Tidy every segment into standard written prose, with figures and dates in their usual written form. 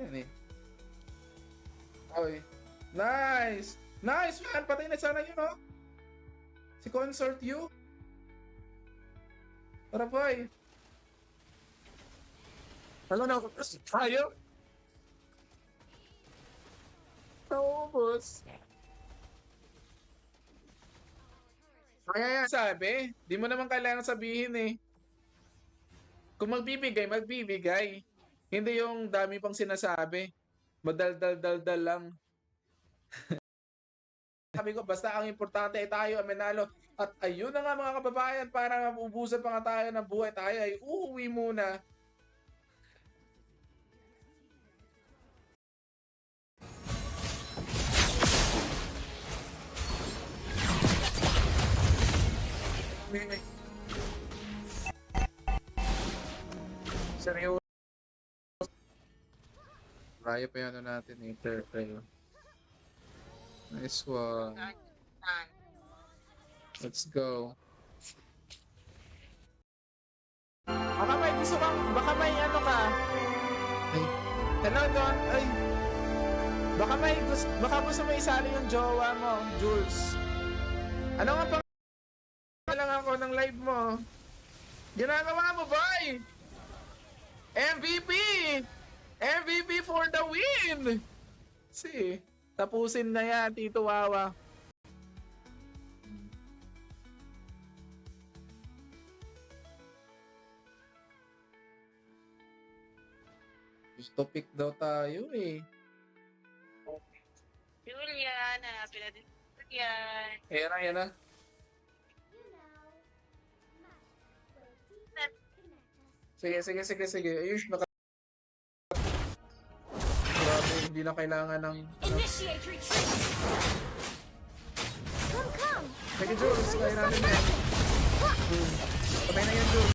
Yan eh. Okay. Nice! Nice man! Patay na sana yun, oh! Si Consort you. Tara, boy! Ano na ako? Tayo? Naubos. Kaya sabi, di mo naman kailangan sabihin eh. Kung magbibigay, magbibigay. Hindi yung dami pang sinasabi. Madaldal-daldal lang. Sabi ko, basta ang importante ay tayo ang manalo. At ayun na nga mga kababayan, para mabubusan pa nga tayo ng buhay, tayo ay uuwi muna. Seryoso. Raya pa yan natin eh. Fair. Nice one. Let's go. Baka may gusto kang, baka may ano ka. Ay, hello Don. Ay, baka gusto mo isali yung jowa mo, Jules. Ano nga pang lang ako ng live mo? Ginagawa mo, boy! MVP! MVP for the win! See, tapusin na yan, Tito Wawa. Gusto pick daw tayo eh. Julian, hanapin natin si Julian. Yan na. Sige. Ayush, grabe, hindi na kailangan ng... Initiate retreat! Come! Sige, Jules, kaya natin yan. Sabay na yan, Jules.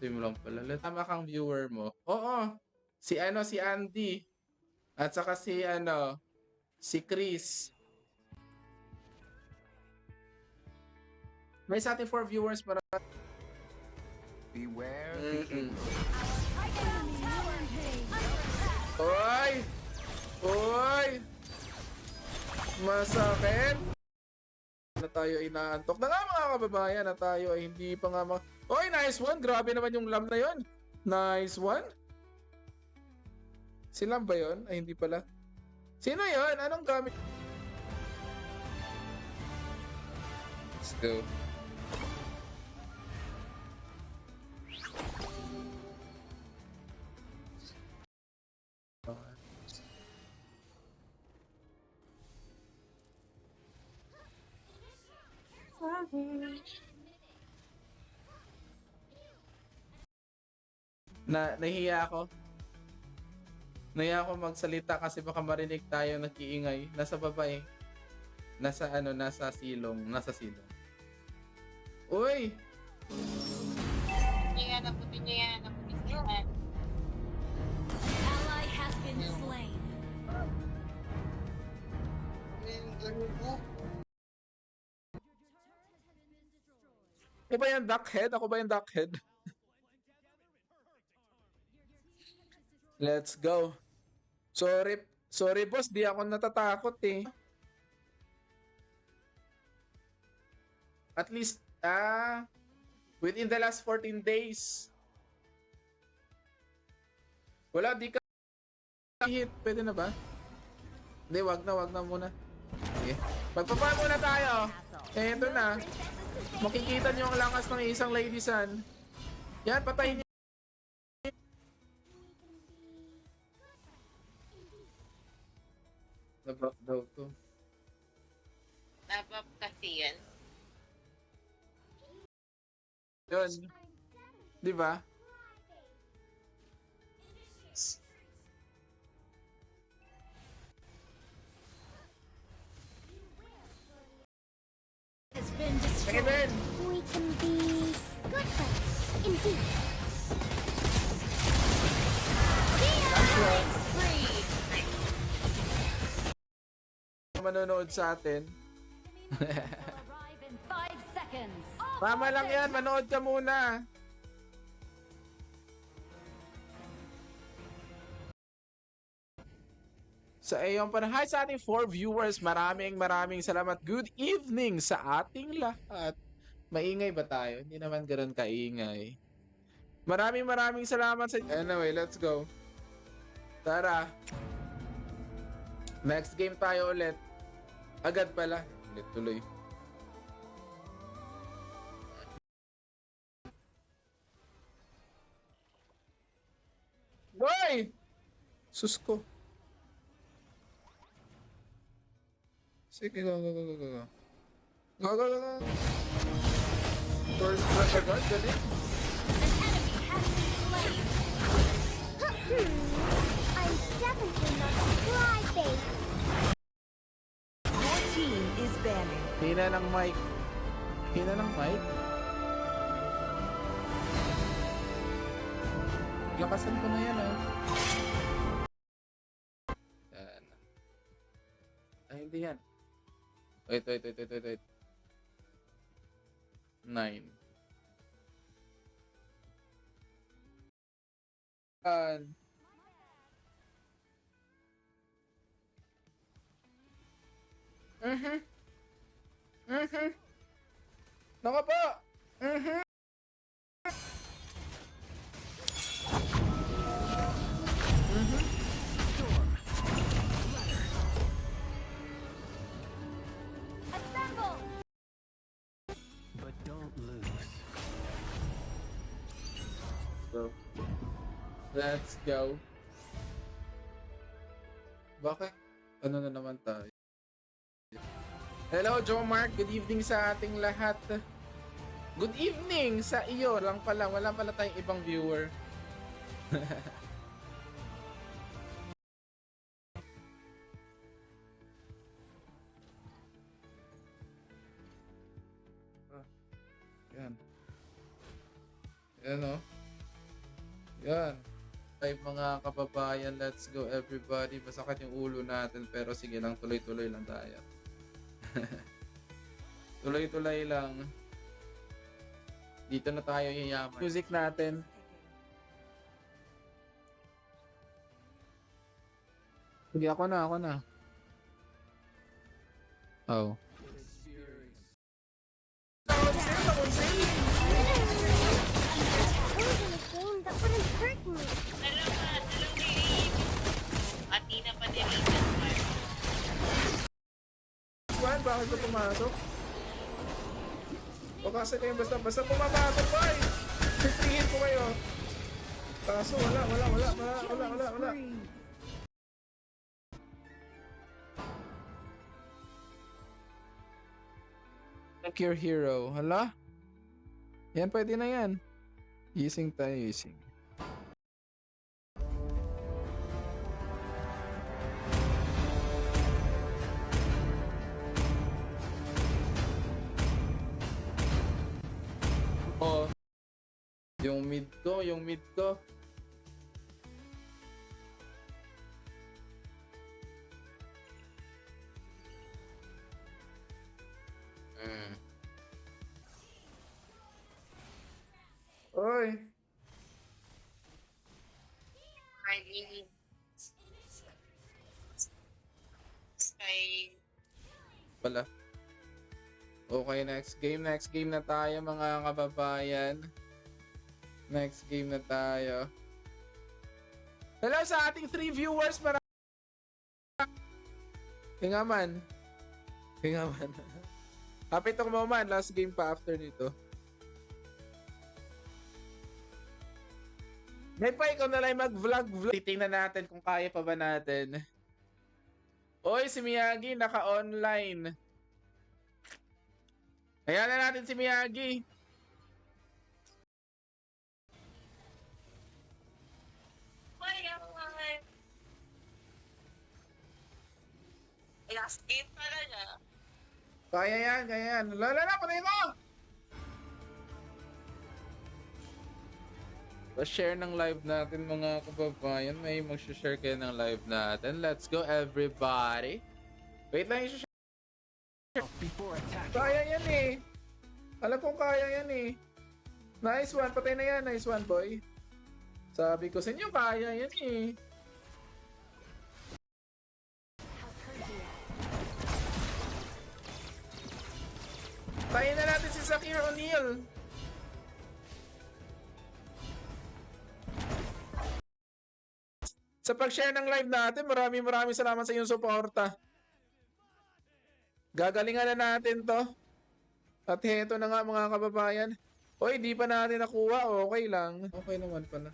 Sim lang pala. Tama kang viewer mo. Oo. Si Andy. At saka si Chris. May sa ating 4 viewers para... Beware. Oy! Masakit! Na tayo ay naantok na nga mga kababayan, na tayo ay hindi pa nga Oy, nice one! Grabe naman yung lam na yon. Nice one! Si Lam ba yun? Ay, hindi pala. Sino yon? Anong gamit? Let's go. Nahiya ako. Nahiya ako magsalita kasi baka marinig tayo nag-iingay. Nasa baba eh. Nasa silong. Uy! Naputin niya yan. Ally has been slain. Ako ba yung duckhead? Ako ba yung duckhead? Let's go. Sorry boss, di ako natatakot eh. At least, within the last 14 days. Wala, di ka hit. Pwede na ba? Hindi, wag na muna. Okay. Magpapa muna tayo. Eh, ito na. Makikita niyo ang lakas ng isang Lady Sun. Yan, patayin niyo. Nablock daw to. Nabab kasi yan. Yun. Di ba? Has been destroyed. Kevin! We can be good friends, indeed. Killing spree. Manonood sa atin. Will arrive in 5 seconds. All Tama lang forces yan, manood ka muna. Sa iyong hi sa ating 4 viewers, maraming salamat. Good evening sa ating lahat. Maingay ba tayo? Hindi naman ganoon kaingay. Maraming salamat sa... Anyway, let's go. Tara. Next game tayo ulit. Agad pala. Ulit tuloy. Boy! Sus ko. Sige, go. Go. First press agad, galing. An enemy has been slain. I'm definitely not a crybaby. Your team is banning. Hina ng mic. Lakasan ko na yan, ah. Yan. Ay, hindi yan. Wait. 9. Naka po! Assemble. But don't lose. So, let's go. Bakit? Ano na naman tayo? Hello, Joe Mark. Good evening sa ating lahat. Good evening sa iyo lang pala. Wala pala tayong ibang viewer. Yan. Yan o. Yan. Type mga kababayan, let's go everybody. Masakit yung ulo natin pero sige lang, tuloy-tuloy lang tayo. Tuloy-tuloy lang. Dito na tayo yayaman. Music natin. Sige, ako na. Oh. Losing a game that wouldn't hurt me. Dalawang game. At di na pa nilitan pa. Juan, bakit ka pumasok? O kasi kayo basta pumapasok ko eh. Pitrihin ko kayo. Kaso wala. Pick your hero. Hala? Yan, pwede na yan. Using tayo, using. Oh. Yung mid ko. Oy. Kylie. Kay... Pala. Okay, next game na tayo mga kababayan. Next game na tayo. Hello sa ating 3 viewers. Hingaman. Happy to kumaman. Last game pa after nito. May pa ikaw na lang mag-vlog. Titingnan natin kung kaya pa ba natin. Oy, si Miyagi naka-online. Kaya na natin si Miyagi. Last game pala niya. Kaya yan, kaya yan. Lala, patay mo! Pa-share ng live natin mga kababayan. May mag-share kayo ng live natin. Let's go everybody. Wait lang yung Before attacking. kaya yan eh. Alam kong kaya yan eh. Nice one. Patay na yan. Nice one, boy. Sabi ko sa inyo, kaya yan eh. Tayin na natin si Zakir O'Neal. Sa pag-share ng live natin, maraming salamat sa iyong suporta. Gagalingan na natin to. At heto na nga mga kababayan. Hoy, di pa natin nakuha. Okay lang. Okay naman pala.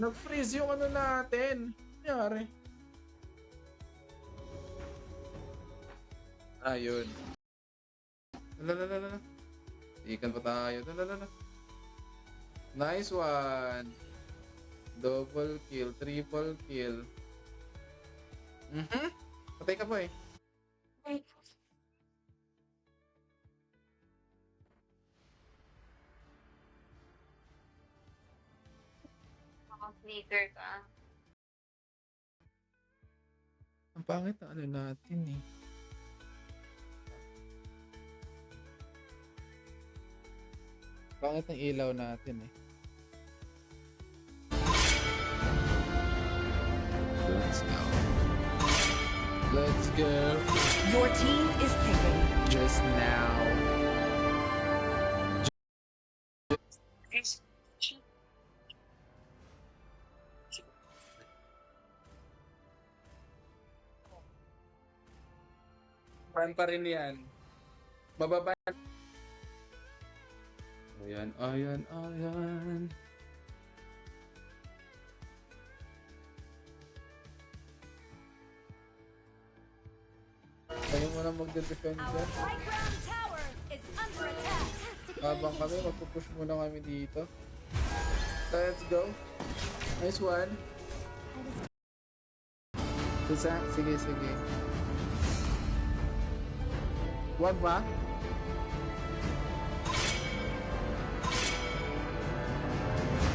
Nag-freeze yung ano natin. Nangyari. Ayun. Lalalala. Ikan pa tayo. Lalalala. Nice one. Double kill, triple kill. Patay ka po eh. Maka-flicker ka. Ang pangit na ano natin eh. Pangit ng ilaw natin eh. Let's go. Let's go. Your team is picking. Just now. Pan pa rin yan. Bababa. Ayan, ayan, ayan. Kayo muna magde-defend Our dyan. high ground tower is under attack. Habang kami, magpupush muna kami dito. Let's go. Nice one. Sige, sige. Wag ba?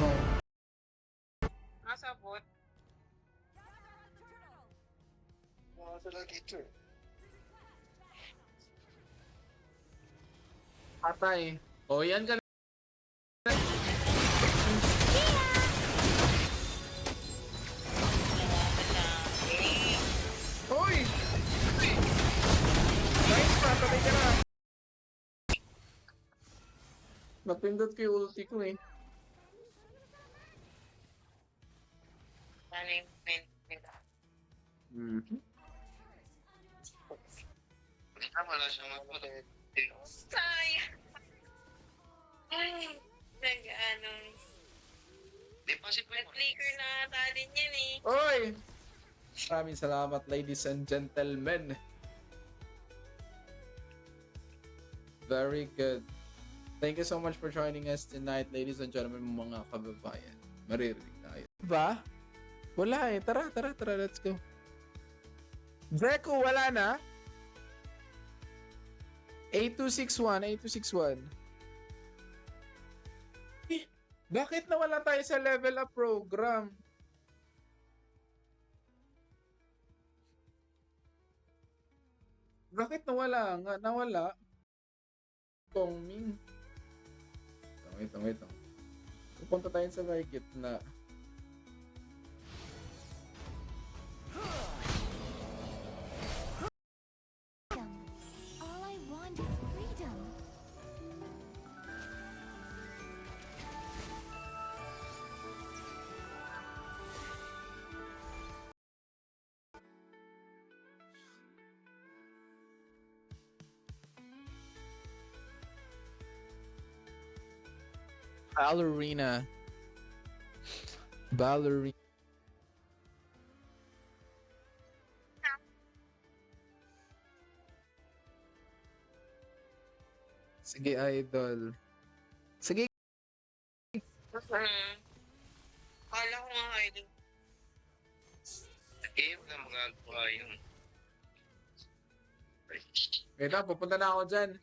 No. Nasa bot. Patay. O, yan ka na. Hoy! Nice pa, patay ka na. Napindot ko yung ulti ko eh. Ano yung men nila? Wala siyang makulit. Sayang! Ay, nag-ano. Di pa si Pwede. Nag-flicker na ata din yan eh. Oy! Maraming salamat ladies and gentlemen. Very good. Thank you so much for joining us tonight, ladies and gentlemen, mga kababayan. Maririnig tayo. Ba? Wala eh. Tara, let's go. Zeko, wala na? 8261. Eh, bakit nawala tayo sa level up program? Bakit nawala nga? Nawala? Tongming. Wait. Pupunta tayo sa may gitna. All I want is freedom. Ballerina. Sige, idol. Sige. Kala ko nga hiding. Eh, wala magagawa yun. Wait lang, pupunta na ako dyan.